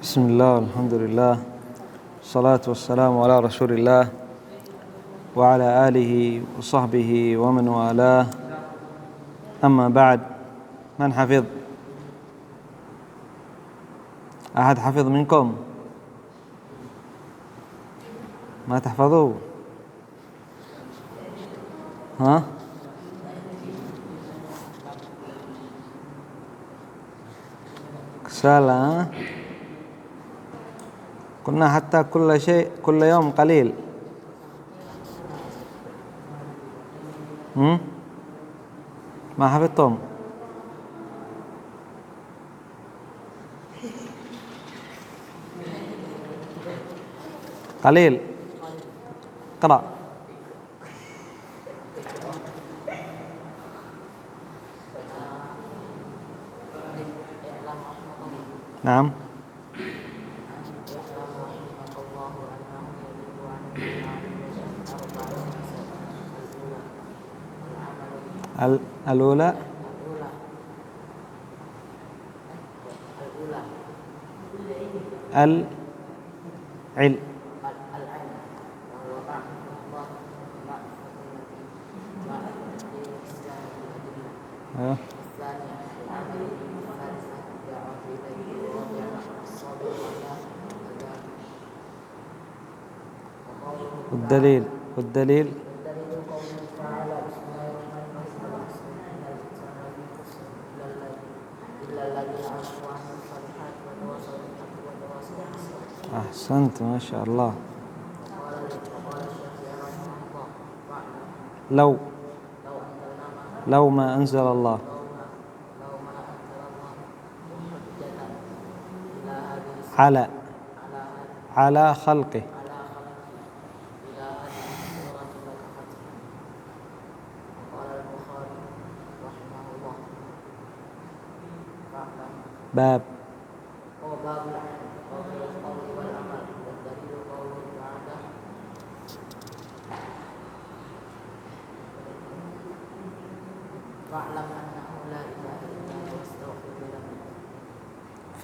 بسم الله والحمد لله والصلاة والسلام على رسول الله وعلى آله وصحبه ومن والاه. أما بعد، من حفظ؟ أحد حفظ منكم؟ ما تحفظوا؟ ها؟ كسالى. كنا حتى كل شيء كل يوم قليل. ما حفظتم؟ قليل. اقرأ. نعم. الأولى العلم. والدليل أحسنت، ما شاء الله. لو ما أنزل الله على خلقه باب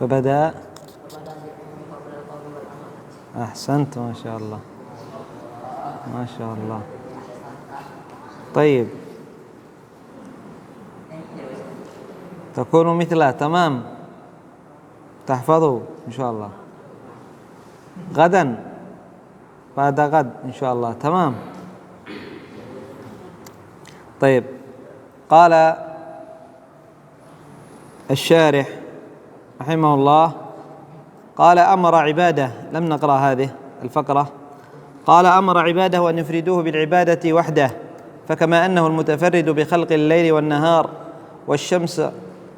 فبدأ. أحسنت، ما شاء الله، ما شاء الله. طيب، تكونوا مثله. تمام، تحفظوا إن شاء الله. غدا بعد غد إن شاء الله. تمام. طيب، قال الشارح رحمه الله، قال أمر عباده، لم نقرأ هذه الفقرة. قال أمر عباده أن يفردوه بالعبادة وحده، فكما أنه المتفرد بخلق الليل والنهار والشمس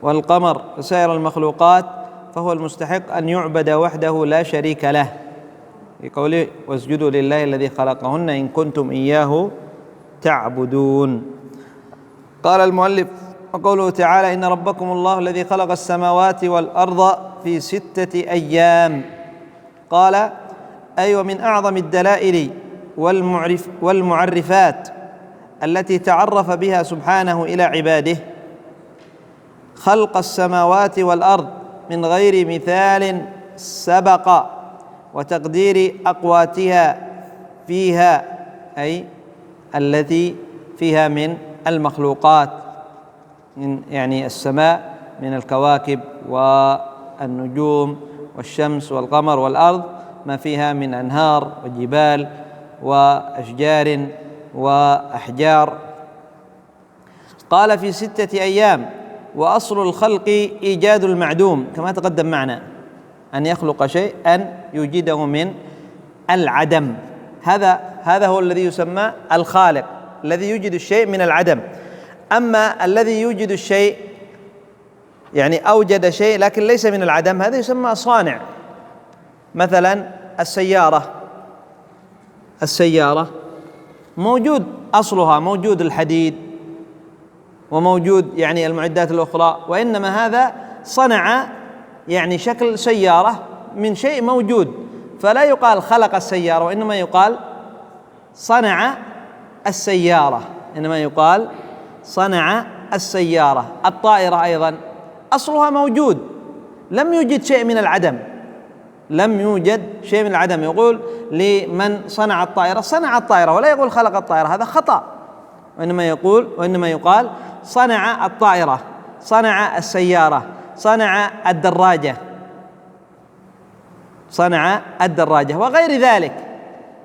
والقمر وسائر المخلوقات، فهو المستحق أن يعبد وحده لا شريك له، في قوله واسجدوا لله الذي خلقهن إن كنتم إياه تعبدون. قال المؤلف وقوله تعالى إن ربكم الله الذي خلق السماوات والأرض في 6 أيام. قال أي ومن أعظم الدلائل والمعرفات التي تعرف بها سبحانه إلى عباده خلق السماوات والأرض من غير مثال سبق، وتقدير أقواتها فيها، أي التي فيها من المخلوقات، يعني السماء من الكواكب والنجوم والشمس والقمر، والأرض ما فيها من أنهار وجبال وأشجار وأحجار. قال في 6 أيام، وأصل الخلق إيجاد المعدوم، كما تقدم معنا أن يخلق شيء أن يوجده من العدم. هذا هو الذي يسمى الخالق، الذي يوجد الشيء من العدم. أما الذي يوجد الشيء يعني أوجد شيء لكن ليس من العدم، هذا يسمى صانع. مثلا السيارة موجود، أصلها موجود الحديد وموجود يعني المعدات الأخرى، وإنما هذا صنع يعني شكل سيارة من شيء موجود، فلا يقال خلق السيارة، وإنما يقال صنع السيارة، إنما يقال صنع السيارة. الطائرة أيضا أصلها موجود، لم يوجد شيء من العدم، لم يوجد شيء من العدم. يقول لمن صنع الطائرة صنع الطائرة، ولا يقول خلق الطائرة، هذا خطأ. وإنما يقال صنع الطائرة، صنع السيارة، صنع الدراجة وغير ذلك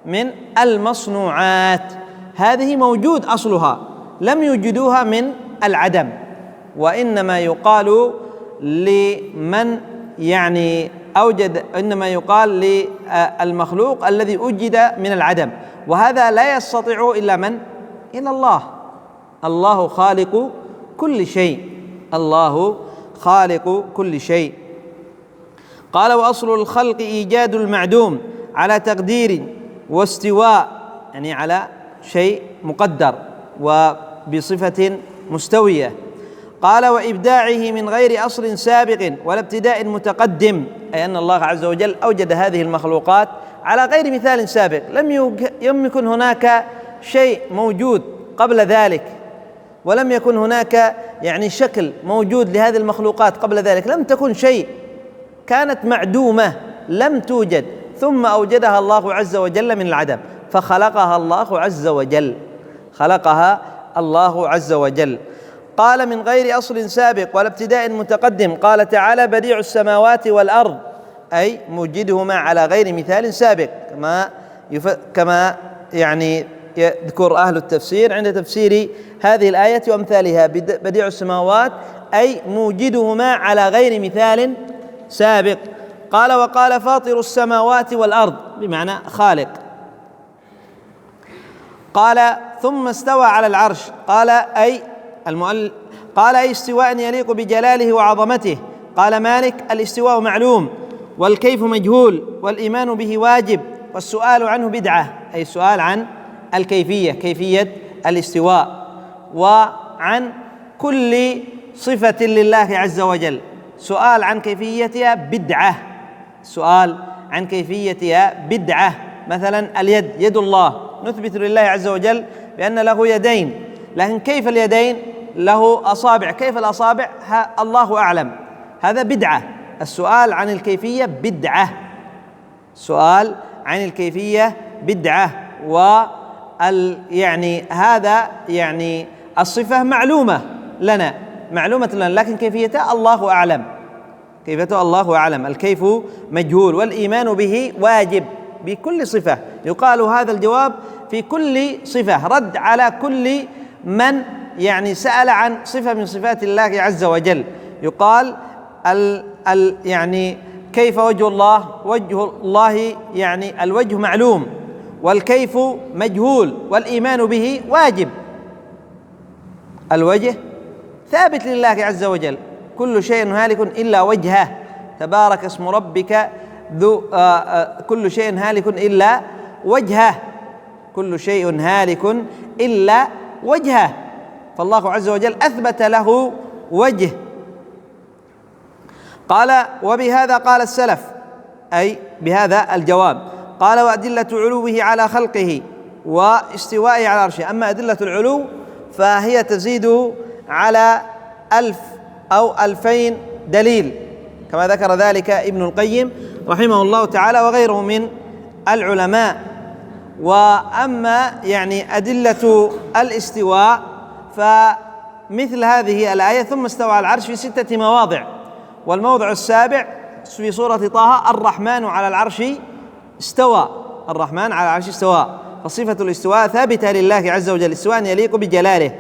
من المصنوعات. هذه موجود أصلها، لم يوجدوها من العدم. وإنما يقال لمن إنما يقال للمخلوق الذي وجد من العدم، وهذا لا يستطيع إلا من؟ إلا الله. الله خالق كل شيء. قال: وأصل الخلق إيجاد المعدوم على تقدير واستواء، يعني على شيء مقدر وبصفة مستوية. قال: وإبداعه من غير أصل سابق ولا ابتداء متقدم، أي أن الله عز وجل أوجد هذه المخلوقات على غير مثال سابق، لم يكن هناك شيء موجود قبل ذلك، ولم يكن هناك شكل موجود لهذه المخلوقات قبل ذلك، لم تكن شيء، كانت معدومة لم توجد، ثم أوجدها الله عز وجل من العدم، فخلقها الله عز وجل. قال: من غير أصل سابق ولا ابتداء متقدم. قال تعالى: بديع السماوات والأرض، أي موجدهما على غير مثال سابق، كما يذكر أهل التفسير عند تفسير هذه الآية وأمثالها. بديع السماوات أي موجدهما على غير مثال سابق. قال: وقال: فاطر السماوات والأرض، بمعنى خالق. قال: ثم استوى على العرش. قال: أي استواء يليق بجلاله وعظمته. قال مالك: الاستواء معلوم، والكيف مجهول، والإيمان به واجب، والسؤال عنه بدعة، أي السؤال عن كيفية الاستواء، وعن كل صفة لله عز وجل. سؤال عن كيفيتها بدعة. مثلا اليد، يد الله، نثبت لله عز وجل بأن له يدين، لكن كيف اليدين؟ له أصابع، كيف الأصابع؟ الله أعلم، هذا بدعة. السؤال عن الكيفية بدعة. هذا الصفة معلومة لنا، لكن كيفيتها الله أعلم. الكيف مجهول، والإيمان به واجب بكل صفة. يقال هذا الجواب في كل صفة، رد على كل من سأل عن صفة من صفات الله عز وجل. يقال كيف وجه الله؟ وجه الله الوجه معلوم، والكيف مجهول، والإيمان به واجب. الوجه ثابت لله عز وجل، كل شيء هالك إلا وجهه، تبارك اسم ربك كل شيء هالك إلا وجهه، فالله عز وجل أثبت له وجه. قال: وبهذا قال السلف، أي بهذا الجواب. قال: وأدلة علوه على خلقه واستوائه على عرشه. أما أدلة العلو فهي تزيد على 1000 أو 2000 دليل، كما ذكر ذلك ابن القيم رحمه الله تعالى وغيره من العلماء. وأما أدلة الاستواء فمثل هذه الآية: ثم استوى على العرش، في 6 مواضع، والموضع السابع في سورة طه: الرحمن على العرش استوى. فصفة الاستواء ثابتة لله عز وجل، استواء يليق بجلاله.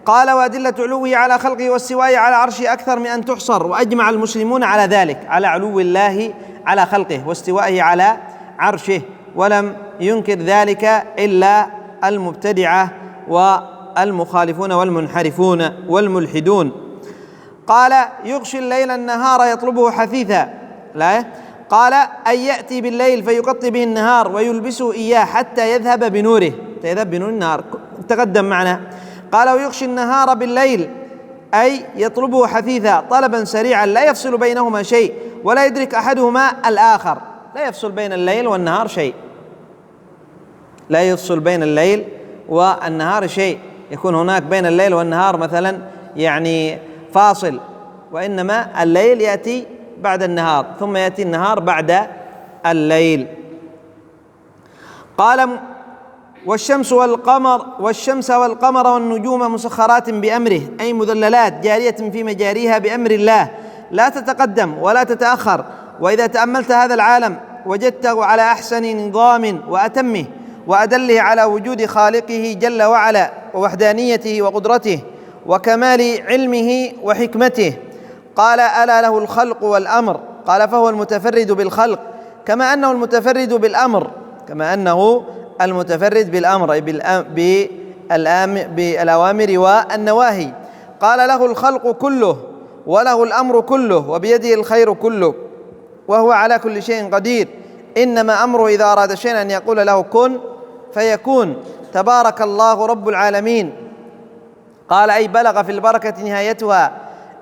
قال: وأدلة علوه على خلقه واستوائه على عرشه أكثر من أن تحصر، وأجمع المسلمون على ذلك، على علو الله على خلقه واستوائه على عرشه، ولم ينكر ذلك إلا المبتدعة والمخالفون والمنحرفون والملحدون. قال: يغشي الليل النهار يطلبه حثيثا. لا، قال: أن يأتي بالليل فيغطي به النهار ويلبسه إياه حتى يذهب بنور النهار، تقدم معنا. قال: ويغشي النهار بالليل، أي يطلبه حثيثا، طلبا سريعا لا يفصل بينهما شيء، ولا يدرك أحدهما الآخر. لا يفصل بين الليل والنهار شيء، يكون هناك بين الليل والنهار مثلا فاصل، وإنما الليل يأتي بعد النهار، ثم يأتي النهار بعد الليل. قال: والشمس والقمر والنجوم مسخرات بأمره، أي مذللات جارية في مجاريها بأمر الله، لا تتقدم ولا تتأخر. وإذا تأملت هذا العالم وجدته على أحسن نظام وأتمه، وأدله على وجود خالقه جل وعلا ووحدانيته وقدرته وكمال علمه وحكمته. قال: ألا له الخلق والأمر. قال: فهو المتفرد بالخلق كما أنه المتفرد بالأمر، أي بالأوامر والنواهي. قال: له الخلق كله وله الأمر كله وبيده الخير كله وهو على كل شيء قدير. إنما أمره إذا أراد شيئا أن يقول له كن فيكون. تبارك الله رب العالمين. قال: أي بلغ في البركة نهايتها،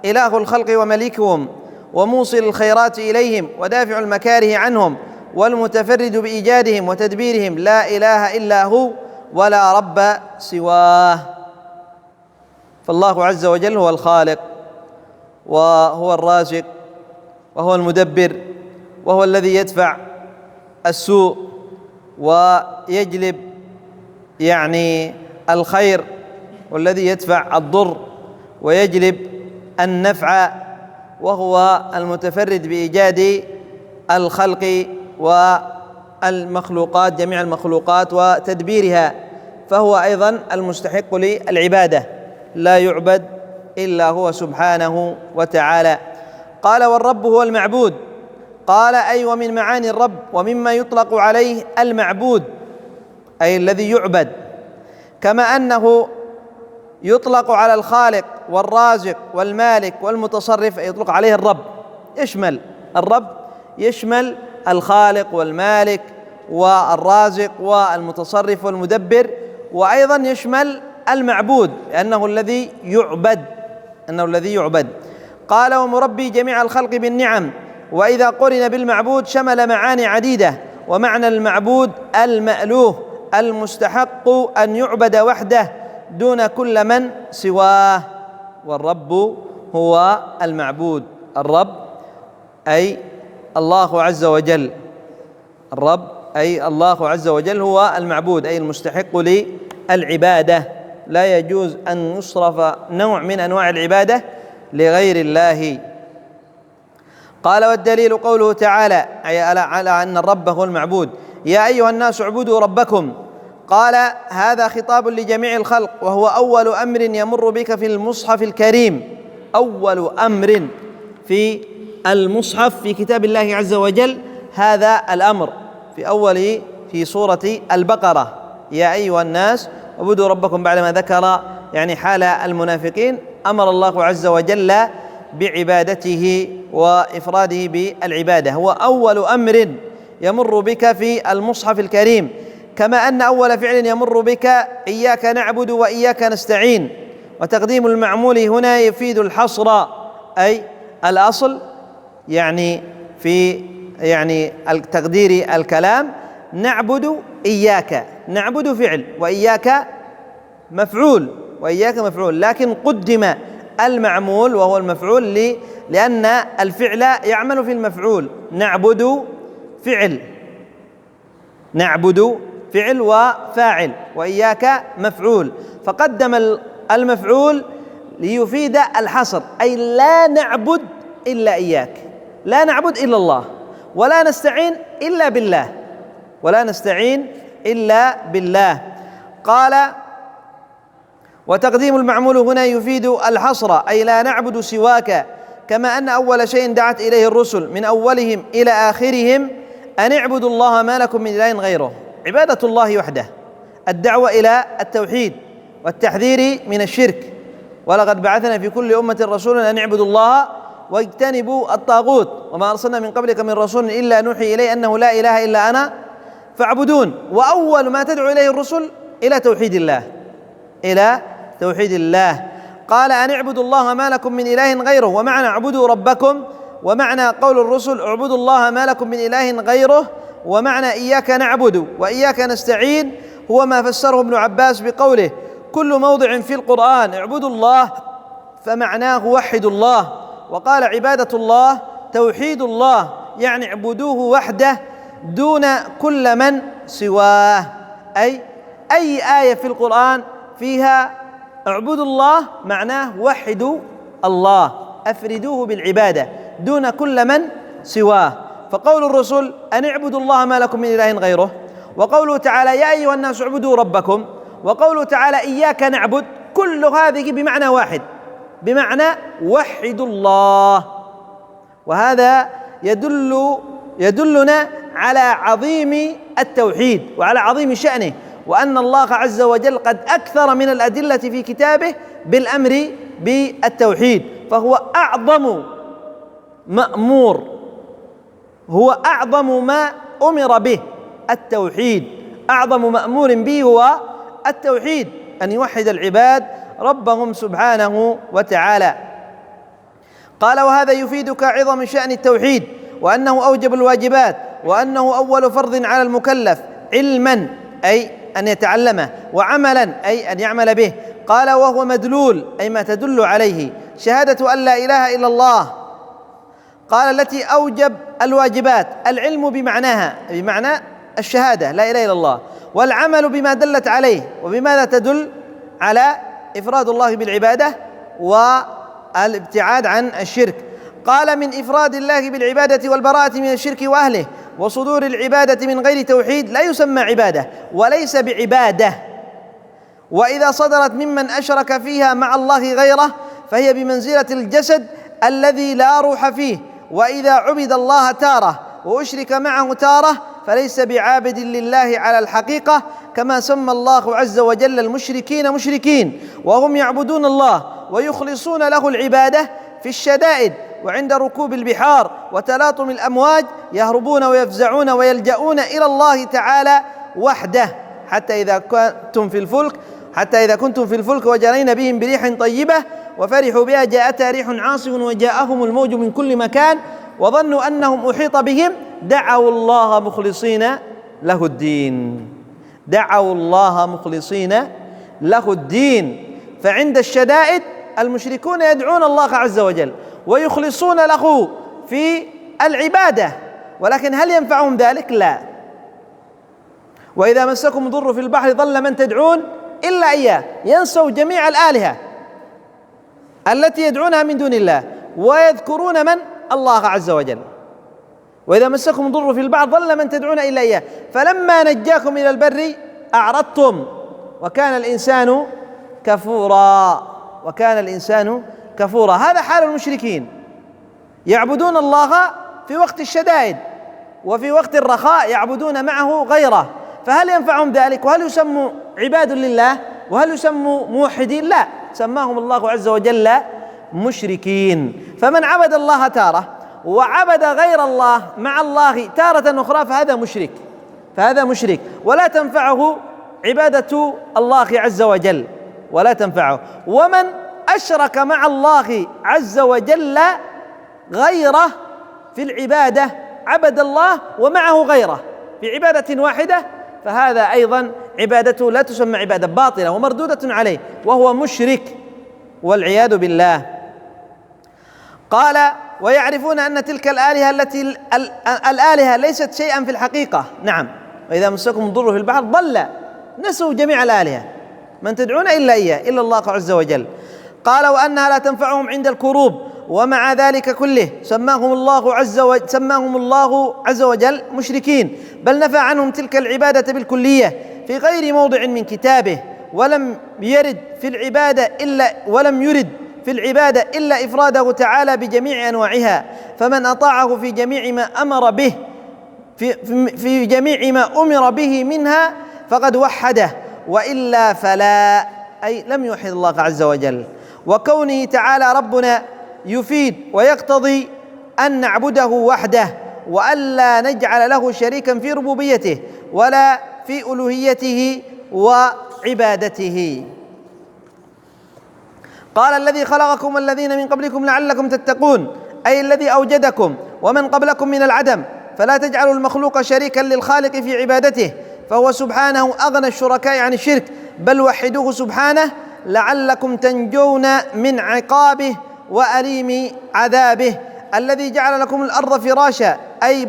إله الخلق ومليكهم وموصل الخيرات إليهم ودافع المكاره عنهم والمتفرد بإيجادهم وتدبيرهم، لا إله إلا هو ولا رب سواه. فالله عز وجل هو الخالق وهو الرازق وهو المدبر، وهو الذي يدفع السوء ويجلب الخير، والذي يدفع الضر ويجلب النفع، وهو المتفرد بإيجاد الخلق والمخلوقات، جميع المخلوقات وتدبيرها، فهو أيضا المستحق للعبادة، لا يعبد إلا هو سبحانه وتعالى. قال: والرب هو المعبود. قال: أي ومن معاني الرب ومما يطلق عليه المعبود، أي الذي يعبد، كما أنه يطلق على الخالق والرازق والمالك والمتصرف، يطلق عليه الرب. الرب يشمل الخالق والمالك والرازق والمتصرف والمدبر، وأيضا يشمل المعبود لأنه الذي يعبد. قال: ومربي جميع الخلق بالنعم. وإذا قرن بالمعبود شمل معاني عديدة، ومعنى المعبود المألوه المستحق أن يعبد وحده دون كل من سواه. والرب هو المعبود. الرب أي الله عز وجل. الرب أي الله عز وجل هو المعبود، أي المستحق للعبادة. لا يجوز أن يصرف نوع من أنواع العبادة لغير الله. قال: والدليل قوله تعالى، أي على أن الرب هو المعبود: يا أيها الناس اعبدوا ربكم. قال: هذا خطاب لجميع الخلق، وهو أول أمر يمر بك في المصحف الكريم. أول أمر في المصحف في كتاب الله عز وجل هذا الأمر، في سورة البقرة: يا أيها الناس اعبدوا ربكم. بعدما ذكر حال المنافقين، أمر الله عز وجل بعبادته وإفراده بالعبادة. هو أول أمر يمر بك في المصحف الكريم، كما أن أول فعل يمر بك إياك نعبد وإياك نستعين. وتقديم المعمول هنا يفيد الحصر، أي الأصل في تقدير الكلام: نعبد إياك. نعبد فعل وإياك مفعول، لكن قدم المعمول وهو المفعول لأن الفعل يعمل في المفعول. نعبد فعل وفاعل، وإياك مفعول، فقدم المفعول ليفيد الحصر، أي لا نعبد إلا إياك، لا نعبد إلا الله، ولا نستعين إلا بالله. قال: وتقديم المعمول هنا يفيد الحصر، أي لا نعبد سواك، كما أن أول شيء دعت إليه الرسل من أولهم إلى آخرهم أن اعبدوا الله ما لكم من إله غيره. عبادة الله وحده، الدعوة إلى التوحيد والتحذير من الشرك. ولقد بعثنا في كل أمة رسولا أن اعبدوا الله واجتنبوا الطاغوت وما أرسلنا من قبلك من رسول إلا نوحي إليه أنه لا إله إلا أنا فاعبدون. وأول ما تدعو إليه الرسل إلى توحيد الله. قال: أن اعبدوا الله ما لكم من إله غيره. ومعنى اعبدوا ربكم، ومعنى قول الرسل اعبدوا الله ما لكم من إله غيره، ومعنى إياك نعبد وإياك نستعين هو ما فسره ابن عباس بقوله: كل موضع في القرآن اعبدوا الله فمعناه وحدوا الله. وقال: عبادة الله توحيد الله، اعبدوه وحده دون كل من سواه، أي آية في القرآن فيها اعبدوا الله معناه وحدوا الله، أفردوه بالعبادة دون كل من سواه. فقول الرسل أن اعبدوا الله ما لكم من إله غيره، وقوله تعالى يا أيها الناس اعبدوا ربكم، وقوله تعالى إياك نعبد، كل هذه بمعنى واحد، بمعنى وحدوا الله. وهذا يدلنا على عظيم التوحيد وعلى عظيم شأنه، وأن الله عز وجل قد أكثر من الأدلة في كتابه بالأمر بالتوحيد، فهو أعظم مأمور، هو أعظم ما أمر به التوحيد، أعظم مأمور به هو التوحيد، أن يوحد العباد ربهم سبحانه وتعالى. قال وهذا يفيدك عظم شأن التوحيد، وأنه أوجب الواجبات، وأنه أول فرض على المكلف علما أي أن يتعلمه، وعملا أي أن يعمل به. قال وهو مدلول أي ما تدل عليه شهادة أن لا إله إلا الله. قال التي أوجب الواجبات، العلم بمعناها بمعنى الشهادة لا إله إلا الله، والعمل بما دلت عليه. وبماذا تدل؟ على إفراد الله بالعبادة والابتعاد عن الشرك. قال من إفراد الله بالعبادة والبراءة من الشرك وأهله، وصدور العبادة من غير توحيد لا يسمى عبادة وليس بعبادة، وإذا صدرت ممن أشرك فيها مع الله غيره فهي بمنزلة الجسد الذي لا روح فيه، وإذا عبد الله تارة وأشرك معه تارة فليس بعابد لله على الحقيقة، كما سمى الله عز وجل المشركين مشركين، وهم يعبدون الله ويخلصون له العبادة في الشدائد وعند ركوب البحار وتلاطم الأمواج، يهربون ويفزعون ويلجؤون إلى الله تعالى وحده، حتى إذا كنتم في الفلك وجرين بهم بريح طيبة وفرحوا بها جاءتها ريح عاصف وجاءهم الموج من كل مكان وظنوا أنهم أحيط بهم دعوا الله مخلصين له الدين، دعوا الله مخلصين له الدين. فعند الشدائد المشركون يدعون الله عز وجل ويخلصون له في العبادة، ولكن هل ينفعهم ذلك؟ لا. وإذا مسكم ضر في البحر ضل من تدعون إلا إياه، ينسوا جميع الآلهة التي يدعونها من دون الله ويذكرون من؟ الله عز وجل. وإذا مسكم ضر في البحر ضل من تدعون إلا إياه، فلما نجاكم إلى البر أعرضتم وكان الإنسان كفورا، وكان الإنسان كفورا. هذا حال المشركين، يعبدون الله في وقت الشدائد، وفي وقت الرخاء يعبدون معه غيره، فهل ينفعهم ذلك؟ وهل يسموا عباد لله؟ وهل يسموا موحدين؟ لا، سماهم الله عز وجل مشركين. فمن عبد الله تارة وعبد غير الله مع الله تارة أخرى فهذا مشرك، ولا تنفعه عبادة الله عز وجل، ولا تنفعه. ومن أشرك مع الله عز وجل غيره في العبادة، عبد الله ومعه غيره في عبادة واحدة، فهذا أيضا عبادته لا تسمى عبادة، باطلة ومردودة عليه، وهو مشرك والعياذ بالله. قال ويعرفون أن تلك الآلهة الآلهة ليست شيئا في الحقيقة. نعم، وإذا مسكم الضر في البحر ضل، نسوا جميع الآلهة من تدعون إلا إياه إلا الله عز وجل. قال وأنها لا تنفعهم عند الكروب، ومع ذلك كله سماهم الله عز وجل مشركين، بل نفى عنهم تلك العبادة بالكلية في غير موضع من كتابه، ولم يرد في العبادة إلا إفراده تعالى بجميع أنواعها. فمن أطاعه في جميع ما أمر به في جميع ما أمر به منها فقد وحده، وإلا فلا، أي لم يوحد الله عز وجل. وكونه تعالى ربنا يفيد ويقتضي أن نعبده وحده، وألا نجعل له شريكا في ربوبيته ولا في ألوهيته وعبادته. قال الذي خلقكم والذين من قبلكم لعلكم تتقون، أي الذي أوجدكم ومن قبلكم من العدم، فلا تجعلوا المخلوق شريكا للخالق في عبادته، فهو سبحانه أغنى الشركاء عن الشرك، بل وحدوه سبحانه لعلكم تنجون من عقابه وأليم عذابه. الذي جعل لكم الأرض فراشا، أي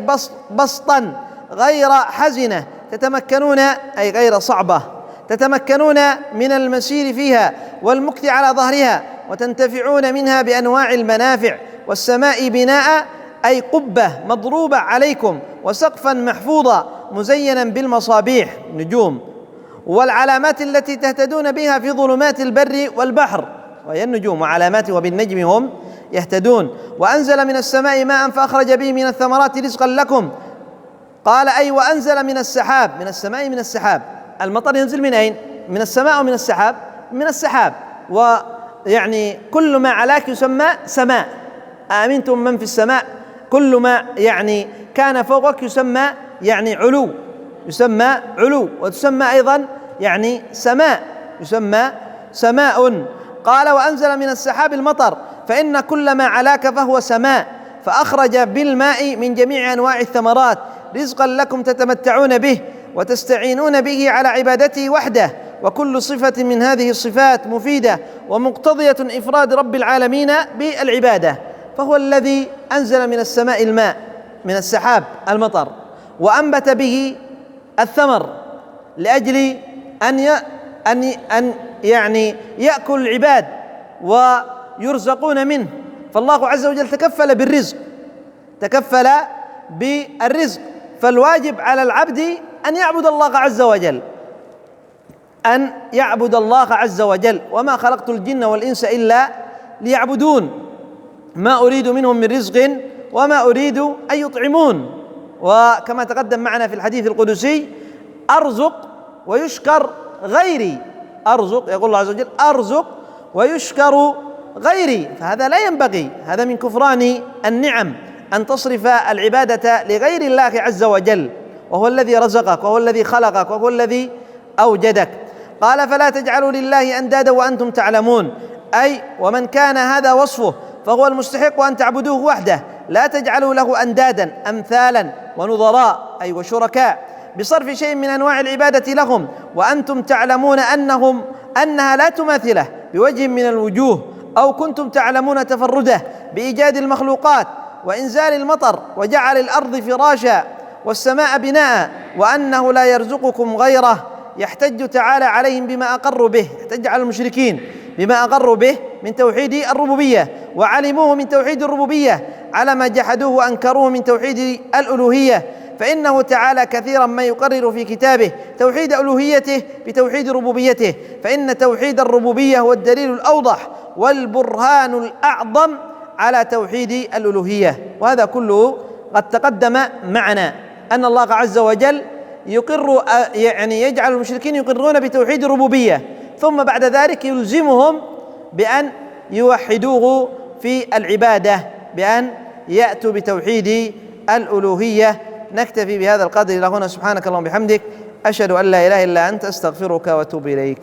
بسطا غير حزنة تتمكنون، أي غير صعبة، تتمكنون من المسير فيها والمكث على ظهرها وتنتفعون منها بأنواع المنافع. والسماء بناء، أي قبة مضروبة عليكم، وسقفا محفوظا مزينا بالمصابيح نجوم، والعلامات التي تهتدون بها في ظلمات البر والبحر، وهي النجوم وعلامات وبالنجم هم يهتدون. وأنزل من السماء ماء فأخرج به من الثمرات رزقا لكم. قال أي وأنزل من السحاب، من السماء، من السحاب. المطر ينزل من أين؟ من السماء ومن السحاب؟ من السحاب. ويعني كل ما علاك يسمى سماء. أأمنتم من في السماء، كل ما يعني كان فوقك يسمى يعني علو، يسمى علو، وتسمى أيضا يعني سماء، يسمى سماء. قال وأنزل من السحاب المطر، فإن كل ما علاك فهو سماء، فأخرج بالماء من جميع أنواع الثمرات رزقا لكم تتمتعون به وتستعينون به على عبادته وحده. وكل صفة من هذه الصفات مفيدة ومقتضية إفراد رب العالمين بالعبادة. فهو الذي أنزل من السماء الماء، من السحاب المطر، وأنبت به الثمر لأجل أن يعني يأكل العباد ويرزقون منه. فالله عز وجل تكفل بالرزق، تكفل بالرزق. فالواجب على العبد أن يعبد الله عز وجل، أن يعبد الله عز وجل. وما خلقت الجن والإنس إلا ليعبدون، ما أريد منهم من رزق وما أريد أن يطعمون. وكما تقدم معنا في الحديث القدسي: أرزق ويشكر غيري، أرزق، يقول الله عز وجل: أرزق ويشكر غيري. فهذا لا ينبغي، هذا من كفران النعم أن تصرف العبادة لغير الله عز وجل، وهو الذي رزقك وهو الذي خلقك وهو الذي أوجدك. قال: فلا تجعلوا لله أندادا وأنتم تعلمون، أي ومن كان هذا وصفه فهو المستحق أن تعبدوه وحده، لا تجعلوا له أندادا أمثالا ونظراء، أي وشركاء، بصرف شيء من أنواع العبادة لهم، وأنتم تعلمون أنها لا تماثله بوجه من الوجوه، أو كنتم تعلمون تفرده بإيجاد المخلوقات وإنزال المطر وجعل الأرض فراشا والسماء بناء، وأنه لا يرزقكم غيره. يحتج تعالى عليهم بما أقروا به، يحتج على المشركين بما أقروا به من توحيد الربوبية وعلموه من توحيد الربوبية على ما جحدوه وأنكروه من توحيد الألوهية. فإنه تعالى كثيرا ما يقرر في كتابه توحيد ألوهيته بتوحيد ربوبيته، فإن توحيد الربوبية هو الدليل الأوضح والبرهان الأعظم على توحيد الألوهية. وهذا كله قد تقدم معنا أن الله عز وجل يقر، يعني يجعل المشركين يقرون بتوحيد الربوبية، ثم بعد ذلك يلزمهم بأن يوحدوه في العبادة، بأن يأتوا بتوحيد الألوهية. نكتفي بهذا القدر إلى هنا. سبحانك اللهم وبحمدك، أشهد أن لا إله إلا أنت، أستغفرك وأتوب إليك.